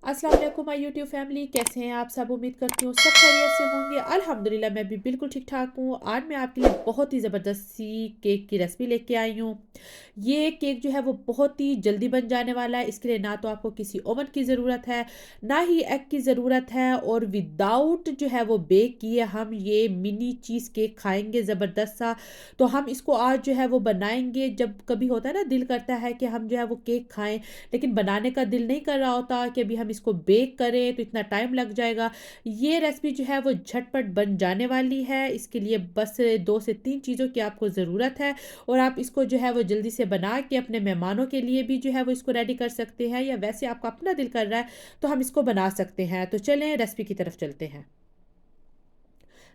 अस्सलाम वालेकुम my YouTube family, कैसे हैं आप सब। उम्मीद करती हूँ सब खैरियत से होंगे। अल्हम्दुलिल्लाह मैं भी बिल्कुल ठीक ठाक हूँ। आज मैं आपके लिए बहुत ही ज़बरदस्त सी केक की रेसिपी लेके आई हूँ। ये केक जो है वो बहुत ही जल्दी बन जाने वाला है। इसके लिए ना तो आपको किसी ओवन की ज़रूरत है, ना ही एग की ज़रूरत है, और विदाउट जो है वो बेक किए हम ये मिनी चीज़ केक खाएंगे ज़बरदस्त सा। तो हम इसको आज जो है वो बनाएंगे। जब कभी होता है ना, दिल करता है कि हम जो है वो केक खाएं, लेकिन बनाने का दिल नहीं कर रहा होता कि अभी हम इसको बेक करें तो इतना टाइम लग जाएगा। ये रेसिपी जो है वो झटपट बन जाने वाली है। इसके लिए बस 2 से 3 चीज़ों की आपको ज़रूरत है, और आप इसको जो है वो जल्दी से बना के अपने मेहमानों के लिए भी जो है वो इसको रेडी कर सकते हैं, या वैसे आपका अपना दिल कर रहा है तो हम इसको बना सकते हैं। तो चलें रेसिपी की तरफ चलते हैं।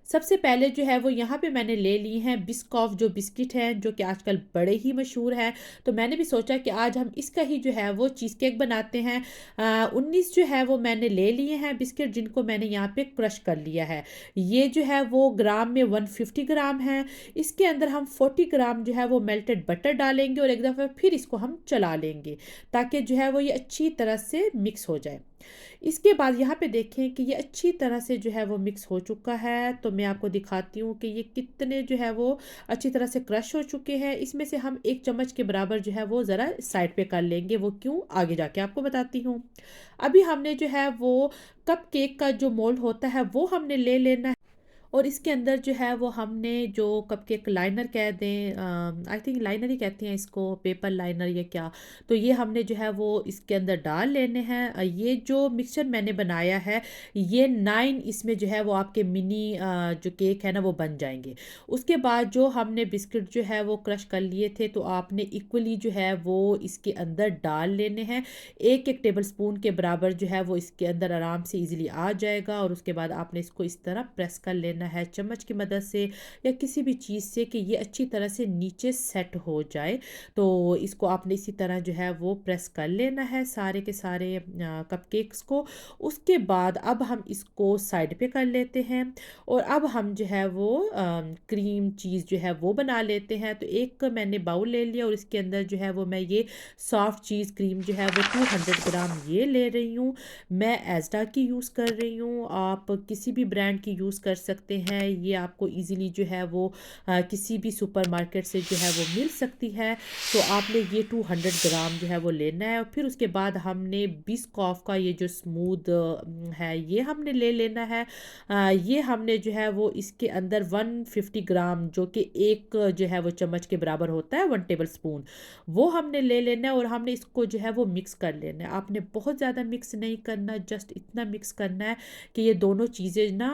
सबसे पहले जो है वो यहाँ पे मैंने ले ली हैं बिस्कॉफ जो बिस्किट हैं, जो कि आजकल बड़े ही मशहूर हैं। तो मैंने भी सोचा कि आज हम इसका ही जो है वो चीज़ केक बनाते हैं। 19 जो है वो मैंने ले लिए हैं बिस्किट, जिनको मैंने यहाँ पे क्रश कर लिया है। ये जो है वो ग्राम में 150 ग्राम है। इसके अंदर हम 40 ग्राम जो है वो मेल्टेड बटर डालेंगे, और एक दफ़ा फिर इसको हम चला लेंगे ताकि जो है वो ये अच्छी तरह से मिक्स हो जाए। इसके बाद यहाँ पे देखें कि ये अच्छी तरह से जो है वो मिक्स हो चुका है। तो मैं आपको दिखाती हूँ कि ये कितने जो है वो अच्छी तरह से क्रश हो चुके हैं। इसमें से हम 1 चम्मच के बराबर जो है वो ज़रा साइड पे कर लेंगे। वो क्यों, आगे जाके आपको बताती हूँ। अभी हमने जो है वो कप केक का जो मोल्ड होता है वो हमने ले लेना है, और इसके अंदर जो है वो हमने जो कपकेक लाइनर कह दें, आई थिंक लाइनर ही कहते हैं इसको, पेपर लाइनर या क्या। तो ये हमने जो है वो इसके अंदर डाल लेने हैं। ये जो मिक्सचर मैंने बनाया है, ये 9 इसमें जो है वो आपके मिनी जो केक है ना वो बन जाएंगे। उसके बाद जो हमने बिस्किट जो है वो क्रश कर लिए थे, तो आपने इक्वली जो है वो इसके अंदर डाल लेने हैं। 1-1 टेबल स्पून के बराबर जो है वो इसके अंदर आराम से इजीली आ जाएगा। और उसके बाद आपने इसको इस तरह प्रेस कर लेना है चम्मच की मदद से या किसी भी चीज़ से, कि ये अच्छी तरह से नीचे सेट हो जाए। तो इसको आपने इसी तरह जो है वो प्रेस कर लेना है सारे के सारे कपकेक्स को। उसके बाद अब हम इसको साइड पे कर लेते हैं, और अब हम जो है वो क्रीम चीज़ जो है वो बना लेते हैं। तो एक मैंने बाउल ले लिया, और इसके अंदर जो है वो मैं ये सॉफ्ट चीज़ क्रीम जो है वो 200 ग्राम ये ले रही हूँ। मैं एस्डा की यूज़ कर रही हूँ, आप किसी भी ब्रांड की यूज़ कर सकते हैं। ये आपको इजीली जो है वो किसी भी सुपरमार्केट से जो है वो मिल सकती है। तो आपने ये 200 ग्राम जो है वो लेना है, और फिर उसके बाद हमने बिस्कॉफ का ये जो स्मूथ है ये हमने ले लेना है। ये हमने जो है वो इसके अंदर 150 ग्राम, जो कि एक जो है वो चम्मच के बराबर होता है, 1 टेबल स्पून, वो हमने ले लेना है। और हमने इसको जो है वो मिक्स कर लेना है। आपने बहुत ज़्यादा मिक्स नहीं करना, जस्ट इतना मिक्स करना है कि ये दोनों चीज़ें ना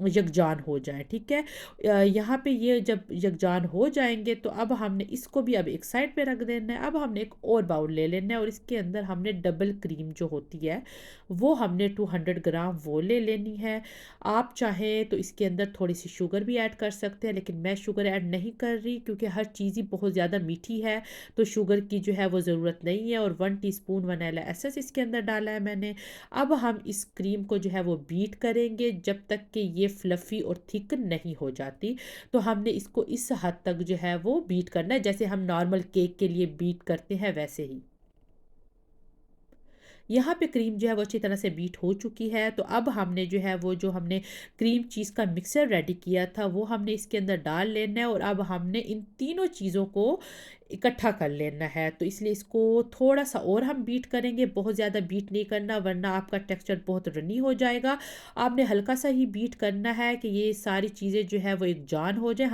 यकजान हो जाए। ठीक है। यहाँ पे ये जब यकजान हो जाएंगे, तो अब हमने इसको भी अब एक साइड पे रख देना है। अब हमने एक और बाउल ले लेना है, और इसके अंदर हमने डबल क्रीम जो होती है वो हमने 200 ग्राम वो ले लेनी है। आप चाहें तो इसके अंदर थोड़ी सी शुगर भी ऐड कर सकते हैं, लेकिन मैं शुगर ऐड नहीं कर रही क्योंकि हर चीज़ ही बहुत ज़्यादा मीठी है, तो शुगर की जो है वो ज़रूरत नहीं है। और 1 टीस्पून वनीला एसेंस इसके अंदर डाला है मैंने। अब हम इस क्रीम को जो है वो बीट करेंगे जब तक कि ये फ्लफ़ी और थिक नहीं हो जाती। तो हमने इसको इस हद तक जो है वो बीट करना है, जैसे हम नॉर्मल केक के लिए बीट करते हैं वैसे ही। यहाँ पे क्रीम जो है वो अच्छी तरह से बीट हो चुकी है। तो अब हमने जो है वो जो हमने क्रीम चीज़ का मिक्सर रेडी किया था वो हमने इसके अंदर डाल लेना है, और अब हमने इन तीनों चीज़ों को इकट्ठा कर लेना है। तो इसलिए इसको थोड़ा सा और हम बीट करेंगे, बहुत ज़्यादा बीट नहीं करना वरना आपका टेक्सचर बहुत रनी हो जाएगा। आपने हल्का सा ही बीट करना है कि ये सारी चीज़ें जो है वो एक जान हो जाए।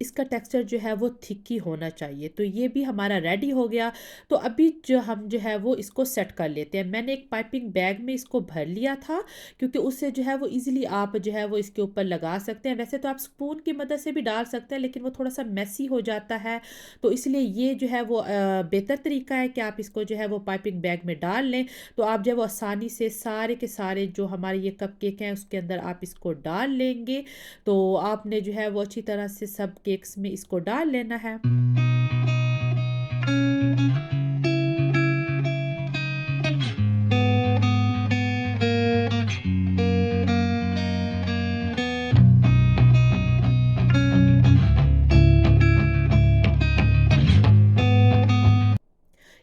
इसका टेक्सचर जो है वो थिक ही होना चाहिए। तो ये भी हमारा रेडी हो गया। तो अभी जो हम जो है वो इसको सेट कर लेते हैं। मैंने एक पाइपिंग बैग में इसको भर लिया था, क्योंकि उससे जो है वो इजीली आप जो है वो इसके ऊपर लगा सकते हैं। वैसे तो आप स्पून की मदद से भी डाल सकते हैं, लेकिन वो थोड़ा सा मेसी हो जाता है। तो इसलिए ये जो है वो बेहतर तरीका है कि आप इसको जो है वो पाइपिंग बैग में डाल लें। तो आप जो है वो आसानी से सारे के सारे जो हमारे ये कपकेक हैं उसके अंदर आप इसको डाल लेंगे। तो आपने जो है वो अच्छी तरह से सब केक्स में इसको डाल लेना है।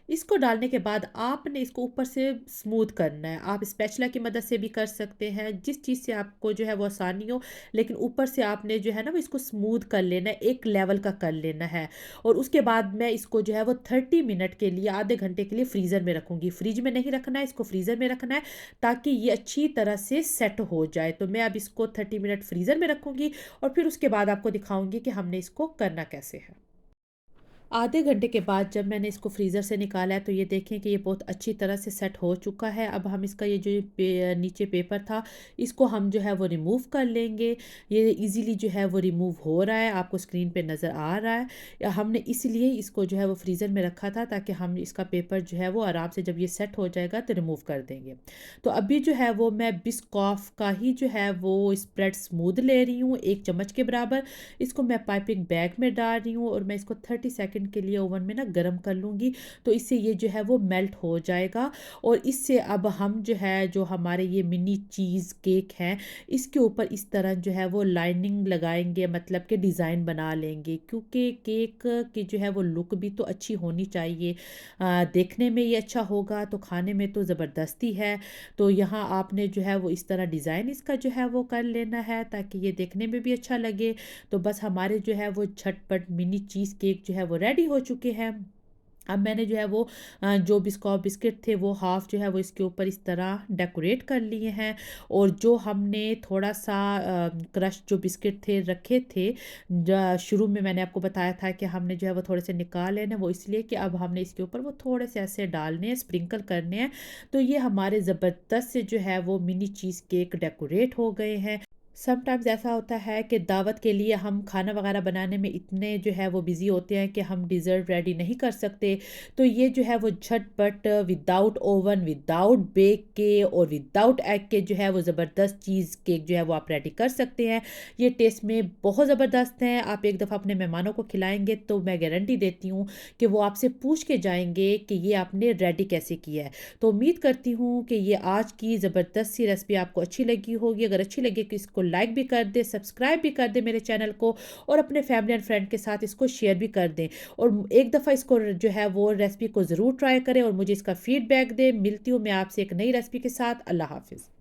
इसको डालने के बाद आपने इसको ऊपर से स्मूथ करना है। आप स्पैचुला की मदद से भी कर सकते हैं, जिस चीज़ से आपको जो है वो आसानी हो, लेकिन ऊपर से आपने जो है ना वो इसको स्मूथ कर लेना है, एक लेवल का कर लेना है। और उसके बाद मैं इसको जो है वो 30 मिनट के लिए, आधे घंटे के लिए फ्रीज़र में रखूँगी। फ्रिज में नहीं रखना है, इसको फ्रीज़र में रखना है ताकि ये अच्छी तरह से सेट हो जाए। तो मैं अब इसको 30 मिनट फ्रीज़र में रखूँगी और फिर उसके बाद आपको दिखाऊँगी कि हमने इसको करना कैसे है। आधे घंटे के बाद जब मैंने इसको फ्रीज़र से निकाला है तो ये देखें कि ये बहुत अच्छी तरह से सेट हो चुका है। अब हम इसका ये जो नीचे पेपर था, इसको हम जो है वो रिमूव कर लेंगे। ये इजीली जो है वो रिमूव हो रहा है, आपको स्क्रीन पे नज़र आ रहा है। हमने इसलिए इसको जो है वो फ्रीज़र में रखा था ताकि हम इसका पेपर जो है वो आराम से जब ये सेट हो जाएगा तो रिमूव कर देंगे। तो अभी जो है वो मैं बिस्कॉफ का ही जो है वो स्प्रेड स्मूद ले रही हूँ, 1 चम्मच के बराबर। इसको मैं पाइपिंग बैग में डाल रही हूँ और मैं इसको 30 सेकंड के लिए ओवन में ना गर्म कर लूँगी, तो इससे ये जो है वो मेल्ट हो जाएगा। और इससे अब हम जो है, जो हमारे ये मिनी चीज़ केक हैं, इसके ऊपर इस तरह जो है वो लाइनिंग लगाएंगे, मतलब कि डिज़ाइन बना लेंगे, क्योंकि केक की जो है वो लुक भी तो अच्छी होनी चाहिए। देखने में ये अच्छा होगा तो खाने में तो ज़बरदस्ती है। तो यहाँ आपने जो है वो इस तरह डिज़ाइन इसका जो है वो कर लेना है ताकि ये देखने में भी अच्छा लगे। तो बस हमारे जो है वो झटपट मिनी चीज़ केक जो है वो रेडी हो चुके हैं। अब मैंने जो है वो जो बिस्कॉफ बिस्किट थे वो हाफ़ जो है वो इसके ऊपर इस तरह डेकोरेट कर लिए हैं। और जो हमने थोड़ा सा क्रश जो बिस्किट थे रखे थे, शुरू में मैंने आपको बताया था कि हमने जो है वो थोड़े से निकाल लेने, वो इसलिए कि अब हमने इसके ऊपर वो थोड़े से ऐसे डालने हैं, स्प्रिंकल करने हैं। तो ये हमारे ज़बरदस्त से जो है वो मिनी चीज़ केक डेकोरेट हो गए हैं। समटाइम्स ऐसा होता है कि दावत के लिए हम खाना वगैरह बनाने में इतने जो है वो बिज़ी होते हैं कि हम डिज़र्ट रेडी नहीं कर सकते। तो ये जो है वो झटपट विदाउट ओवन, विदाउट बेक के और विदाउट एग के जो है वो ज़बरदस्त चीज़ केक जो है वो आप रेडी कर सकते हैं। ये टेस्ट में बहुत ज़बरदस्त हैं। आप एक दफ़ा अपने मेहमानों को खिलाएँगे तो मैं गारंटी देती हूँ कि वो आपसे पूछ के जाएँगे कि ये आपने रेडी कैसे किया है। तो उम्मीद करती हूँ कि ये आज की ज़बरदस्त सी रेसिपी आपको अच्छी लगी होगी। अगर अच्छी लगी तो इसको लाइक भी कर दें, सब्सक्राइब भी कर दें मेरे चैनल को, और अपने फैमिली एंड फ्रेंड के साथ इसको शेयर भी कर दें। और एक दफ़ा इसको जो है वो रेसिपी को ज़रूर ट्राई करें और मुझे इसका फीडबैक दें। मिलती हूँ मैं आपसे एक नई रेसिपी के साथ। अल्लाह हाफ़िज़।